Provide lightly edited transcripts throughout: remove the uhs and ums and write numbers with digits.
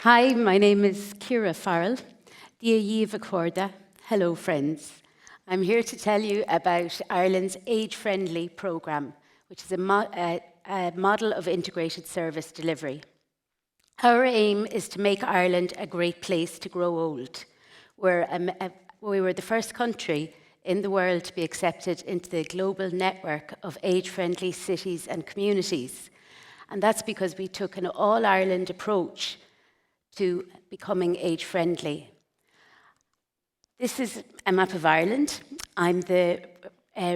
Hi, my name is Ciara Farrell. Díomh Corda. Hello, friends. I'm here to tell you about Ireland's age-friendly programme, which is a model of integrated service delivery. Our aim is to make Ireland a great place to grow old. We were the first country in the world to be accepted into the global network of age-friendly cities and communities. And that's because we took an all-Ireland approach to becoming age-friendly. This is a map of Ireland. I'm the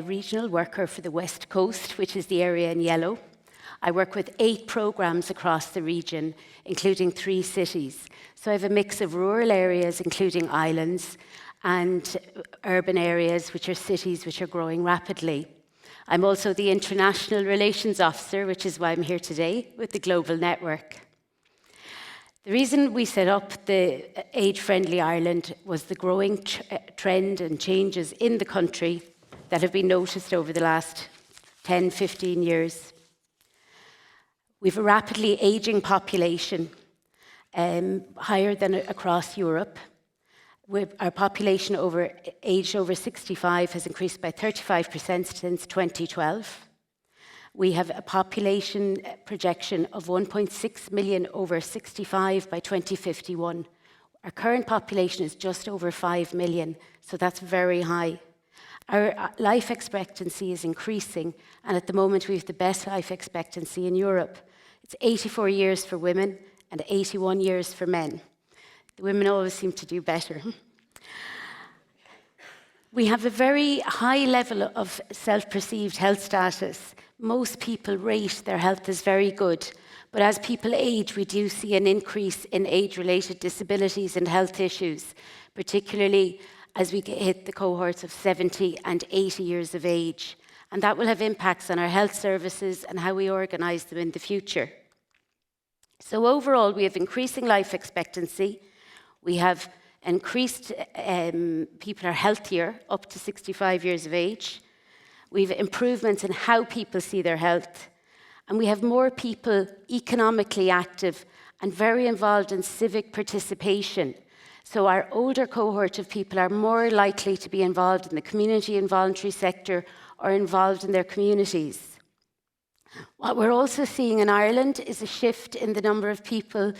regional worker for the West Coast, which is the area in yellow. I work with 8 programmes across the region, including 3 cities. So I have a mix of rural areas, including islands, and urban areas, which are cities which are growing rapidly. I'm also the International Relations Officer, which is why I'm here today, with the Global Network. The reason we set up the Age-Friendly Ireland was the growing trend and changes in the country that have been noticed over the last 10, 15 years. We have a rapidly ageing population, higher than across Europe. Our population aged over 65 has increased by 35% since 2012. We have a population projection of 1.6 million over 65 by 2051. Our current population is just over 5 million, so that's very high. Our life expectancy is increasing, and at the moment we have the best life expectancy in Europe. It's 84 years for women and 81 years for men. The women always seem to do better. We have a very high level of self-perceived health status. Most people rate their health as very good, but as people age, we do see an increase in age-related disabilities and health issues, particularly as we hit the cohorts of 70 and 80 years of age. And that will have impacts on our health services and how we organise them in the future. So overall, we have increasing life expectancy. We have increased, people are healthier, up to 65 years of age. We have improvements in how people see their health. And we have more people economically active and very involved in civic participation. So our older cohort of people are more likely to be involved in the community and voluntary sector or involved in their communities. What we're also seeing in Ireland is a shift in the number of people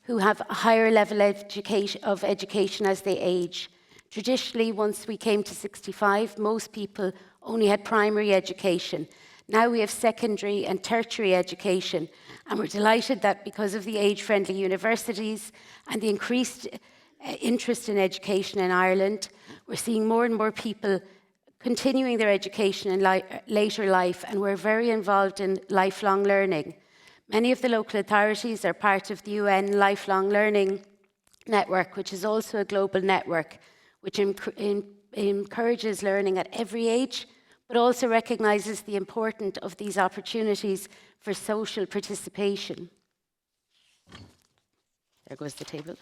who have a higher level of education as they age. Traditionally, once we came to 65, most people only had primary education. Now we have secondary and tertiary education, and we're delighted that because of the age-friendly universities and the increased interest in education in Ireland, we're seeing more and more people continuing their education in later life, and we're very involved in lifelong learning. Many of the local authorities are part of the UN Lifelong Learning Network, which is also a global network, which encourages learning at every age, but also recognises the importance of these opportunities for social participation. There goes the table.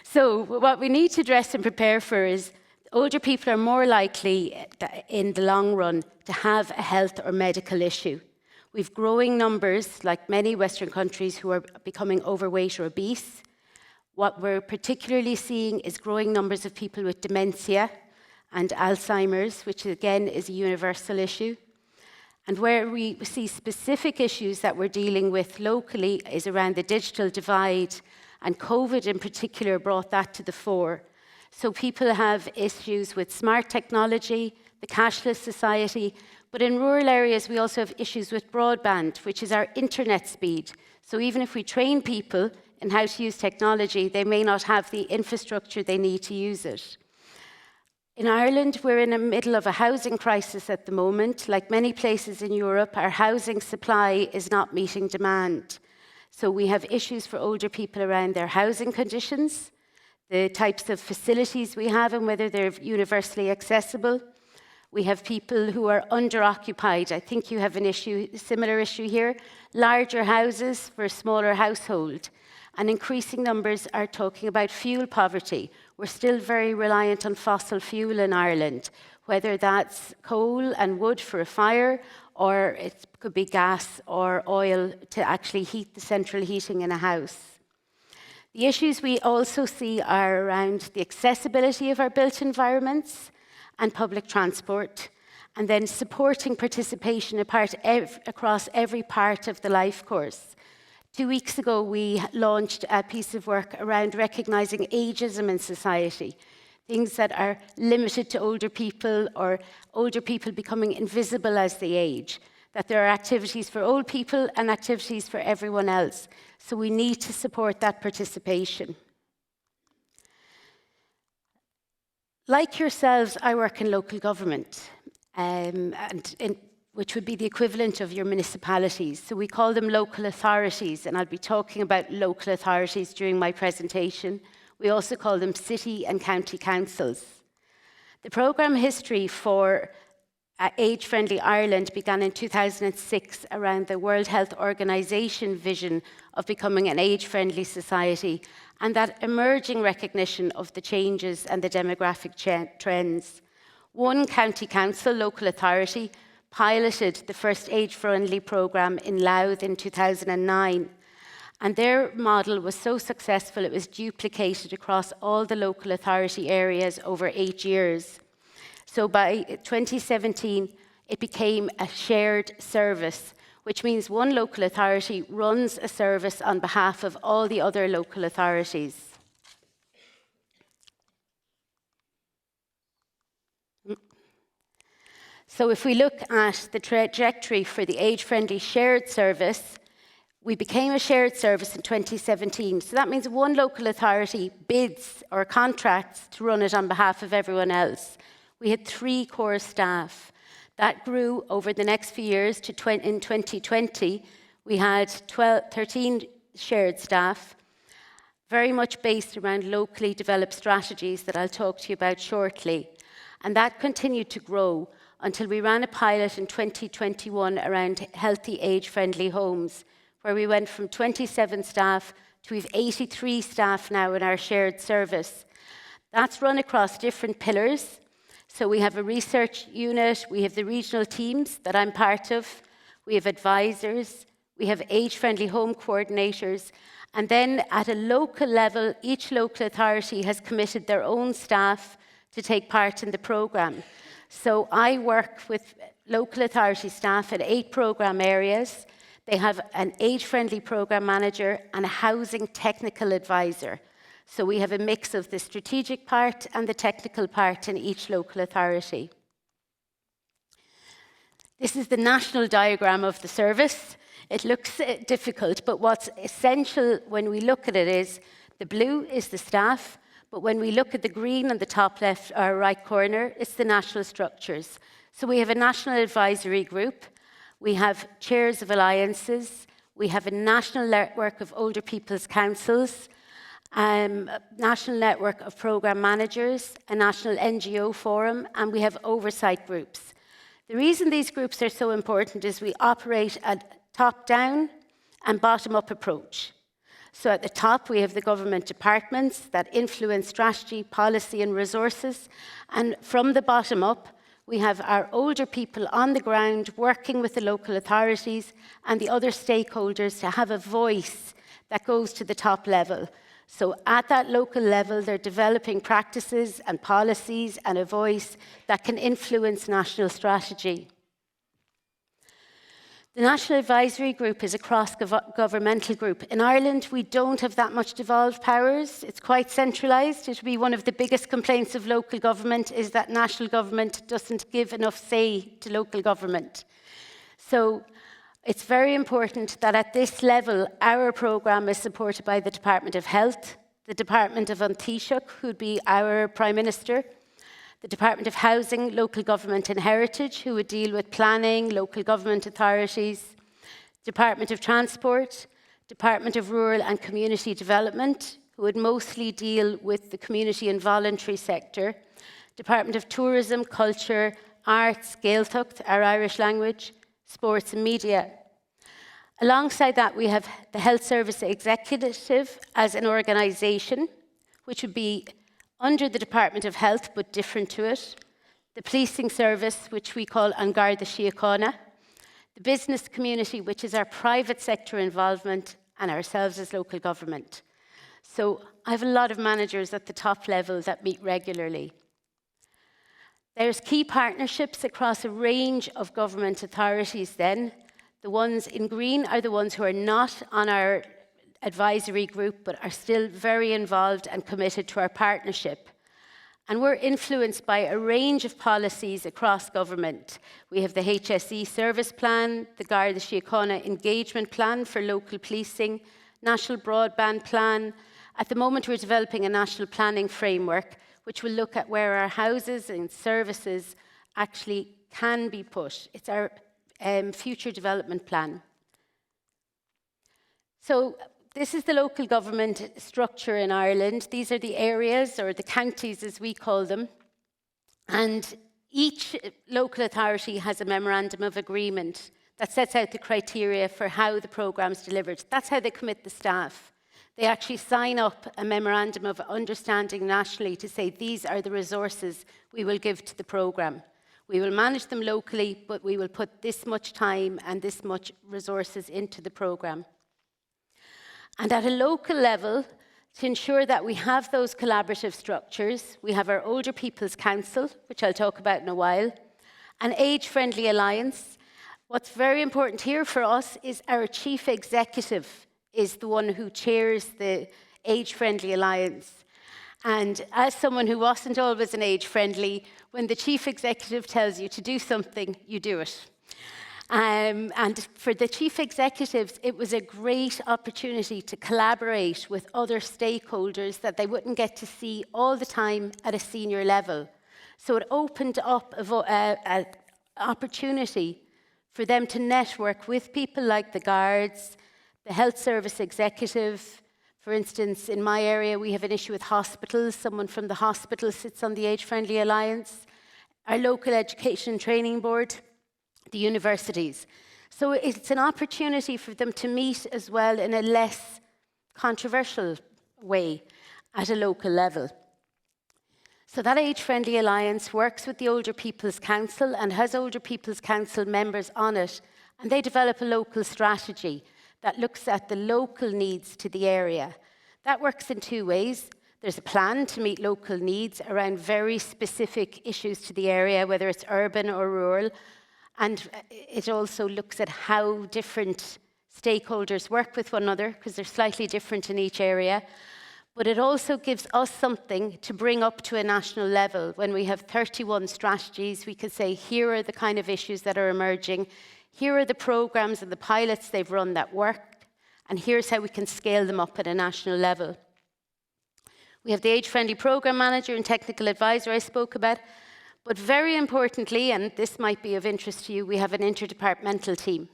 So what we need to address and prepare for is older people are more likely in the long run to have a health or medical issue. We've growing numbers, like many Western countries, who are becoming overweight or obese. What we're particularly seeing is growing numbers of people with dementia and Alzheimer's, which again is a universal issue. And where we see specific issues that we're dealing with locally is around the digital divide, and COVID in particular brought that to the fore. So people have issues with smart technology, the cashless society, but in rural areas we also have issues with broadband, which is our internet speed. So even if we train people in how to use technology, they may not have the infrastructure they need to use it. In Ireland, we're in the middle of a housing crisis at the moment. Like many places in Europe, our housing supply is not meeting demand. So we have issues for older people around their housing conditions, the types of facilities we have and whether they're universally accessible. We have people who are under-occupied. I think you have a similar issue here. Larger houses for a smaller household. And increasing numbers are talking about fuel poverty. We're still very reliant on fossil fuel in Ireland, whether that's coal and wood for a fire, or it could be gas or oil to actually heat the central heating in a house. The issues we also see are around the accessibility of our built environments and public transport, and then supporting participation across every part of the life course. 2 weeks ago, we launched a piece of work around recognising ageism in society, things that are limited to older people or older people becoming invisible as they age, that there are activities for old people and activities for everyone else. So we need to support that participation. Like yourselves, I work in local government, which would be the equivalent of your municipalities. So we call them local authorities, and I'll be talking about local authorities during my presentation. We also call them city and county councils. The programme history for Age-Friendly Ireland began in 2006 around the World Health Organization vision of becoming an age-friendly society and that emerging recognition of the changes and the demographic trends. One county council, local authority, piloted the first age-friendly programme in Louth in 2009. And their model was so successful it was duplicated across all the local authority areas over 8 years. So by 2017, it became a shared service, which means one local authority runs a service on behalf of all the other local authorities. So if we look at the trajectory for the age-friendly shared service, we became a shared service in 2017. So that means one local authority bids or contracts to run it on behalf of everyone else. We had 3 core staff. That grew over the next few years to in 2020. We had 13 shared staff, very much based around locally developed strategies that I'll talk to you about shortly. And that continued to grow until we ran a pilot in 2021 around healthy age-friendly homes, where we went from 27 staff to we've 83 staff now in our shared service. That's run across different pillars. So we have a research unit, we have the regional teams that I'm part of, we have advisors, we have age-friendly home coordinators, and then at a local level, each local authority has committed their own staff to take part in the programme. So I work with local authority staff in 8 programme areas. They have an age-friendly programme manager and a housing technical advisor. So we have a mix of the strategic part and the technical part in each local authority. This is the national diagram of the service. It looks difficult, but what's essential when we look at it is the blue is the staff, but when we look at the green on the top left or right corner, it's the national structures. So we have a national advisory group, we have chairs of alliances, we have a national network of older people's councils, a national network of programme managers, a national NGO forum, and we have oversight groups. The reason these groups are so important is we operate a top-down and bottom-up approach. So at the top, we have the government departments that influence strategy, policy, and resources. And from the bottom up, we have our older people on the ground working with the local authorities and the other stakeholders to have a voice that goes to the top level. So at that local level, they're developing practices and policies and a voice that can influence national strategy. The National Advisory Group is a cross-governmental group. In Ireland, we don't have that much devolved powers. It's quite centralised. It would be one of the biggest complaints of local government is that national government doesn't give enough say to local government. So it's very important that at this level, our programme is supported by the Department of Health, the Department of An Taoiseach, who would be our Prime Minister, the Department of Housing, Local Government and Heritage, who would deal with planning, local government authorities, Department of Transport, Department of Rural and Community Development, who would mostly deal with the community and voluntary sector, Department of Tourism, Culture, Arts, Gaeltacht, our Irish language, Sports and Media. Alongside that, we have the Health Service Executive as an organisation, which would be under the Department of Health, but different to it, the Policing Service, which we call An Garda Síochána, the business community, which is our private sector involvement, and ourselves as local government. So I have a lot of managers at the top level that meet regularly. There's key partnerships across a range of government authorities then. The ones in green are the ones who are not on our advisory group but are still very involved and committed to our partnership. And we're influenced by a range of policies across government. We have the HSE Service Plan, the Garda Síochána Engagement Plan for local policing, National Broadband Plan. At the moment, we're developing a national planning framework which will look at where our houses and services actually can be put. It's our future development plan. So this is the local government structure in Ireland. These are the areas, or the counties as we call them. And each local authority has a memorandum of agreement that sets out the criteria for how the programme's delivered. That's how they commit the staff. They actually sign up a memorandum of understanding nationally to say these are the resources we will give to the programme. We will manage them locally, but we will put this much time and this much resources into the programme. And at a local level, to ensure that we have those collaborative structures, we have our Older People's Council, which I'll talk about in a while, an Age-Friendly Alliance. What's very important here for us is our Chief Executive is the one who chairs the Age-Friendly Alliance. And as someone who wasn't always an age-friendly, when the Chief Executive tells you to do something, you do it. And for the Chief Executives, it was a great opportunity to collaborate with other stakeholders that they wouldn't get to see all the time at a senior level. So it opened up an opportunity for them to network with people like the guards, the health service executive. For instance, in my area, we have an issue with hospitals. Someone from the hospital sits on the Age-Friendly Alliance. Our local education training board, the universities. So it's an opportunity for them to meet as well in a less controversial way at a local level. So that Age-Friendly Alliance works with the Older People's Council and has Older People's Council members on it, and they develop a local strategy that looks at the local needs to the area. That works in two ways. There's a plan to meet local needs around very specific issues to the area, whether it's urban or rural, and it also looks at how different stakeholders work with one another, because they're slightly different in each area. But it also gives us something to bring up to a national level. When we have 31 strategies, we can say, here are the kind of issues that are emerging. Here are the programs and the pilots they've run that work, and here's how we can scale them up at a national level. We have the Age-Friendly Programme Manager and Technical Advisor I spoke about, but very importantly, and this might be of interest to you, we have an interdepartmental team.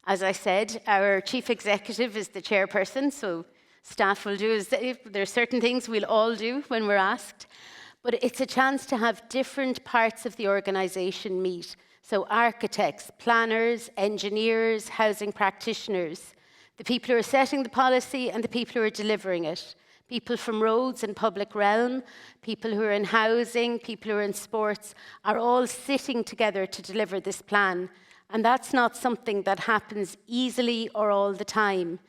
As I said, our Chief Executive is the chairperson, so staff will do, there are certain things we'll all do when we're asked, but it's a chance to have different parts of the organisation meet. So architects, planners, engineers, housing practitioners, the people who are setting the policy and the people who are delivering it, people from roads and public realm, people who are in housing, people who are in sports, are all sitting together to deliver this plan. And that's not something that happens easily or all the time.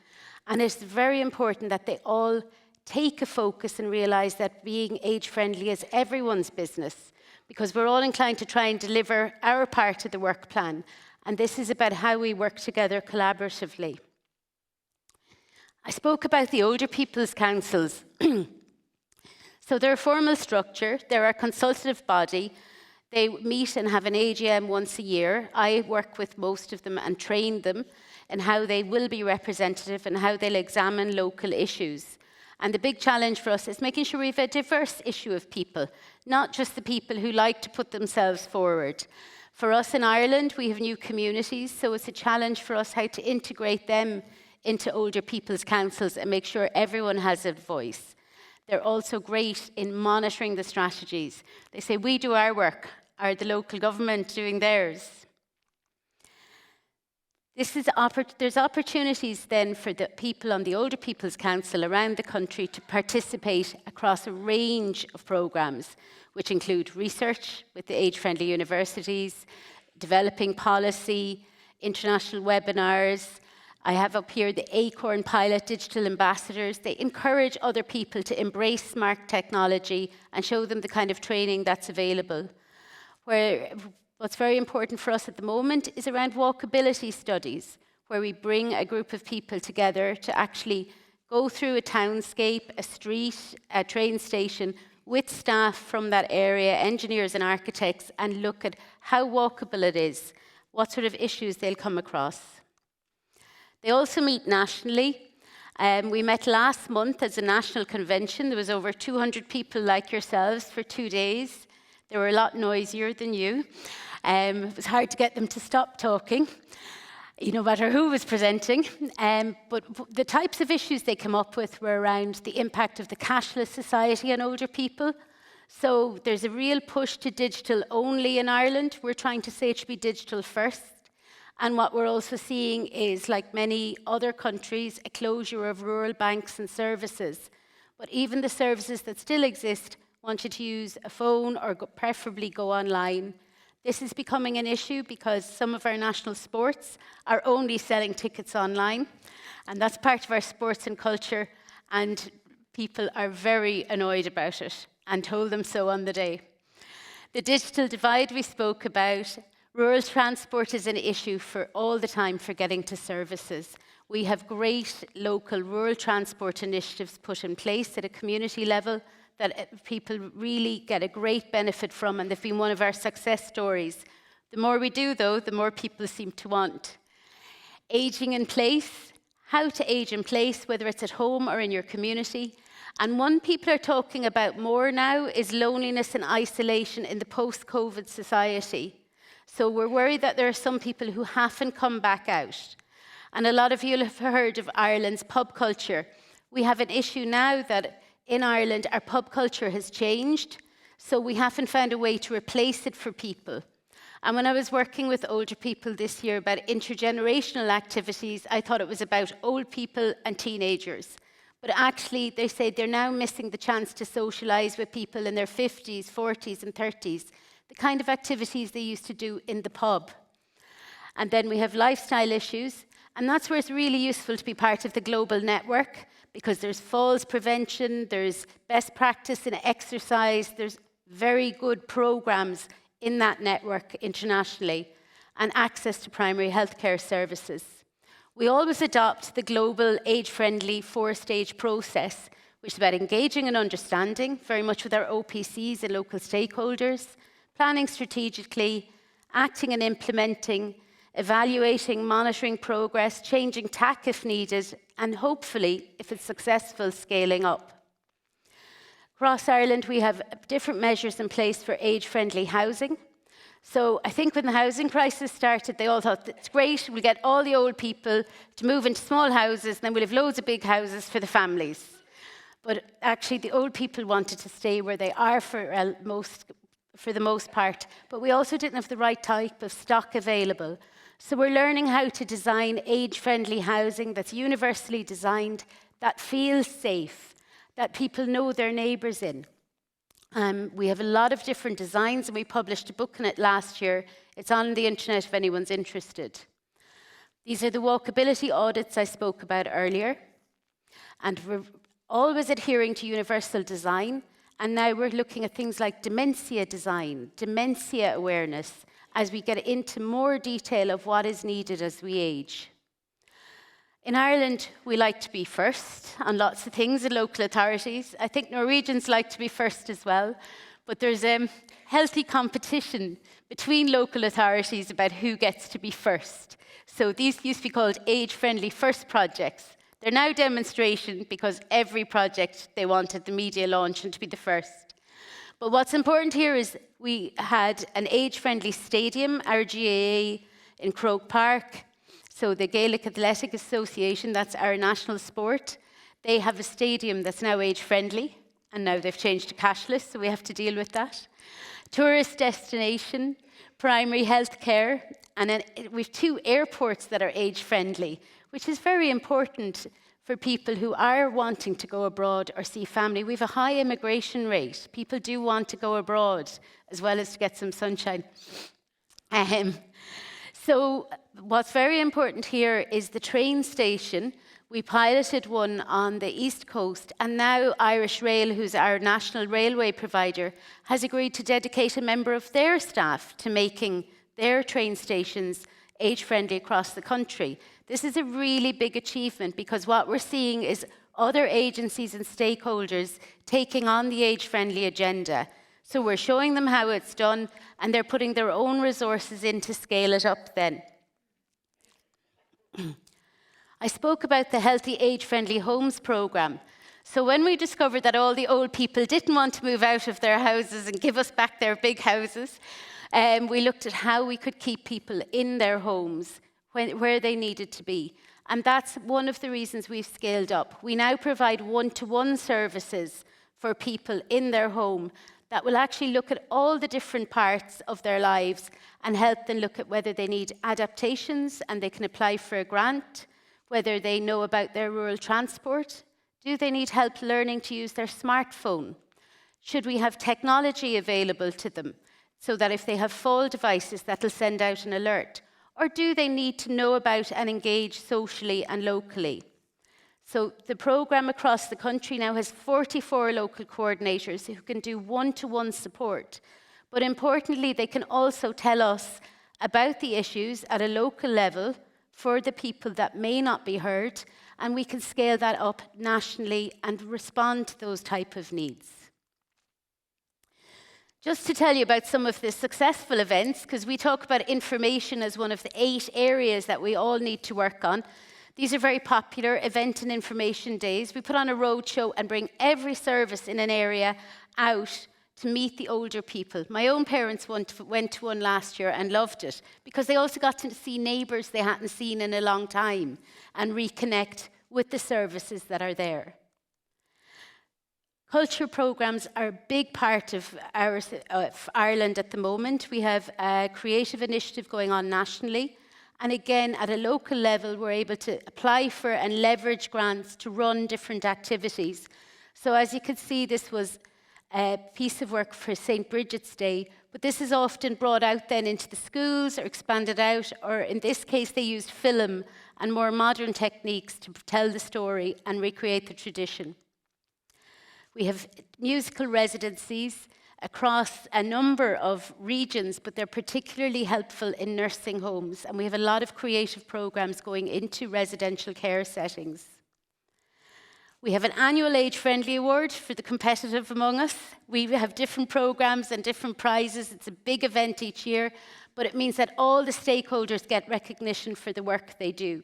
And it's very important that they all take a focus and realise that being age-friendly is everyone's business, because we're all inclined to try and deliver our part of the work plan. And this is about how we work together collaboratively. I spoke about the Older People's Councils. So they're a formal structure. They're a consultative body. They meet and have an AGM once a year. I work with most of them and train them in how they will be representative and how they'll examine local issues. And the big challenge for us is making sure we have a diverse issue of people, not just the people who like to put themselves forward. For us in Ireland, we have new communities, so it's a challenge for us how to integrate them into Older People's Councils and make sure everyone has a voice. They're also great in monitoring the strategies. They say, we do our work. Are the local government doing theirs? There's opportunities then for the people on the Older People's Council around the country to participate across a range of programmes, which include research with the age-friendly universities, developing policy, international webinars, I have up here the Acorn Pilot Digital Ambassadors. They encourage other people to embrace smart technology and show them the kind of training that's available. What's very important for us at the moment is around walkability studies, where we bring a group of people together to actually go through a townscape, a street, a train station, with staff from that area, engineers and architects, and look at how walkable it is, what sort of issues they'll come across. They also meet nationally. We met last month as a national convention. There was over 200 people like yourselves for 2 days. They were a lot noisier than you. It was hard to get them to stop talking, no matter who was presenting. But the types of issues they came up with were around the impact of the cashless society on older people. So there's a real push to digital only in Ireland. We're trying to say it should be digital first. And what we're also seeing is, like many other countries, a closure of rural banks and services. But even the services that still exist want you to use a phone or preferably go online. This is becoming an issue because some of our national sports are only selling tickets online. And that's part of our sports and culture. And people are very annoyed about it and told them so on the day. The digital divide we spoke about. Rural transport is an issue for all the time for getting to services. We have great local rural transport initiatives put in place at a community level that people really get a great benefit from, and they've been one of our success stories. The more we do, though, the more people seem to want. Aging in place, how to age in place, whether it's at home or in your community. And one people are talking about more now is loneliness and isolation in the post-COVID society. So we're worried that there are some people who haven't come back out. And a lot of you have heard of Ireland's pub culture. We have an issue now that in Ireland our pub culture has changed, so we haven't found a way to replace it for people. And when I was working with older people this year about intergenerational activities, I thought it was about old people and teenagers. But actually, they say they're now missing the chance to socialise with people in their 50s, 40s and 30s. The kind of activities they used to do in the pub. And then we have lifestyle issues, and that's where it's really useful to be part of the global network, because there's falls prevention, there's best practice in exercise, there's very good programs in that network internationally, and access to primary healthcare services. We always adopt the global age-friendly 4-stage process, which is about engaging and understanding, very much with our OPCs and local stakeholders, planning strategically, acting and implementing, evaluating, monitoring progress, changing tack if needed, and hopefully, if it's successful, scaling up. Across Ireland, we have different measures in place for age-friendly housing. So I think when the housing crisis started, they all thought, it's great, we'll get all the old people to move into small houses, and then we'll have loads of big houses for the families. But actually, the old people wanted to stay where they are for the most part, but we also didn't have the right type of stock available. So we're learning how to design age-friendly housing that's universally designed, that feels safe, that people know their neighbours in. We have a lot of different designs, and we published a book on it last year. It's on the internet if anyone's interested. These are the walkability audits I spoke about earlier, and we're always adhering to universal design. And now we're looking at things like dementia design, dementia awareness, as we get into more detail of what is needed as we age. In Ireland, we like to be first on lots of things in local authorities. I think Norwegians like to be first as well. But there's a healthy competition between local authorities about who gets to be first. So these used to be called age-friendly first projects. They're now demonstration because every project they wanted the media launch and to be the first. But what's important here is we had an age-friendly stadium, our GAA, in Croke Park. So the Gaelic Athletic Association, that's our national sport, they have a stadium that's now age-friendly, and now they've changed to cashless, so we have to deal with that. Tourist destination, primary health care, and then we've 2 airports that are age-friendly, which is very important for people who are wanting to go abroad or see family. We have a high immigration rate. People do want to go abroad, as well as to get some sunshine. So what's very important here is the train station. We piloted one on the East Coast, and now Irish Rail, who's our national railway provider, has agreed to dedicate a member of their staff to making their train stations age-friendly across the country. This is a really big achievement because what we're seeing is other agencies and stakeholders taking on the age-friendly agenda. So we're showing them how it's done, and they're putting their own resources in to scale it up then. I spoke about the Healthy Age-Friendly Homes programme. So when we discovered that all the old people didn't want to move out of their houses and give us back their big houses, we looked at how we could keep people in their homes where they needed to be. And that's one of the reasons we've scaled up. We now provide one-to-one services for people in their home that will actually look at all the different parts of their lives and help them look at whether they need adaptations and they can apply for a grant, whether they know about their rural transport, do they need help learning to use their smartphone? Should we have technology available to them so that if they have fall devices that'll send out an alert? Or do they need to know about and engage socially and locally? So the programme across the country now has 44 local coordinators who can do one-to-one support. But importantly, they can also tell us about the issues at a local level for the people that may not be heard, and we can scale that up nationally and respond to those type of needs. Just to tell you about some of the successful events, because we talk about information as one of the 8 areas that we all need to work on. These are very popular event and information days. We put on a roadshow and bring every service in an area out to meet the older people. My own parents went to one last year and loved it because they also got to see neighbours they hadn't seen in a long time and reconnect with the services that are there. Culture programmes are a big part of Ireland at the moment. We have a creative initiative going on nationally. And again, at a local level, we're able to apply for and leverage grants to run different activities. So as you can see, this was a piece of work for St. Bridget's Day, but this is often brought out then into the schools or expanded out, or in this case, they used film and more modern techniques to tell the story and recreate the tradition. We have musical residencies across a number of regions, but they're particularly helpful in nursing homes. And we have a lot of creative programs going into residential care settings. We have an annual Age-Friendly Award for the competitive among us. We have different programs and different prizes. It's a big event each year, but it means that all the stakeholders get recognition for the work they do.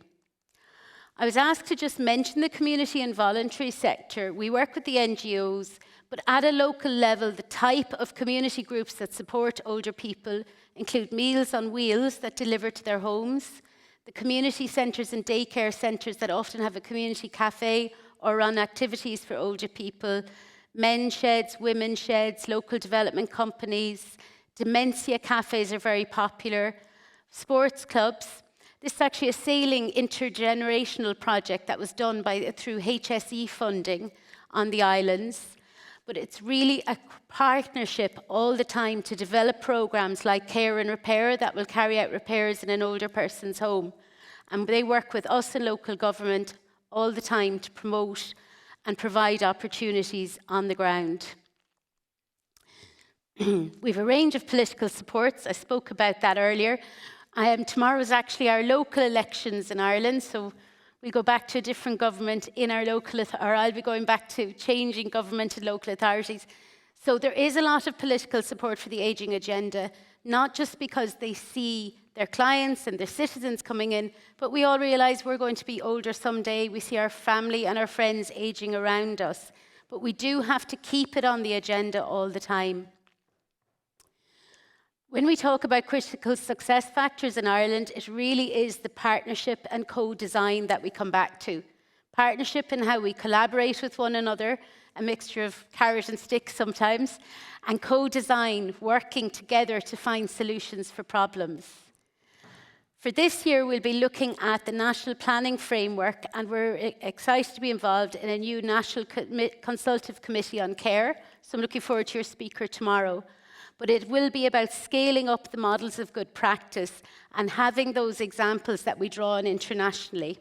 I was asked to just mention the community and voluntary sector. We work with the NGOs, but at a local level, the type of community groups that support older people include Meals on Wheels that deliver to their homes, the community centres and daycare centres that often have a community cafe or run activities for older people, men's sheds, women's sheds, local development companies, dementia cafes are very popular, sports clubs. This is actually a sailing intergenerational project that was done through HSE funding on the islands. But it's really a partnership all the time to develop programs like Care and Repair that will carry out repairs in an older person's home. And they work with us and local government all the time to promote and provide opportunities on the ground. We've a range of political supports. I spoke about that earlier. Tomorrow is actually our local elections in Ireland, so we go back to a different government in our local, or I'll be going back to changing government and local authorities. So there is a lot of political support for the ageing agenda, not just because they see their clients and their citizens coming in, but we all realise we're going to be older someday. We see our family and our friends ageing around us. But we do have to keep it on the agenda all the time. When we talk about critical success factors in Ireland, it really is the partnership and co-design that we come back to. Partnership in how we collaborate with one another, a mixture of carrot and stick sometimes, and co-design, working together to find solutions for problems. For this year, we'll be looking at the National Planning Framework, and we're excited to be involved in a new National Consultative Committee on Care, so I'm looking forward to your speaker tomorrow. but it will be about scaling up the models of good practice and having those examples that we draw on internationally.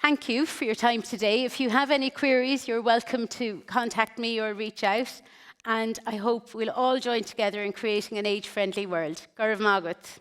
Thank you for your time today. If you have any queries, you're welcome to contact me or reach out. And I hope we'll all join together in creating an age-friendly world. Gaurav Magat.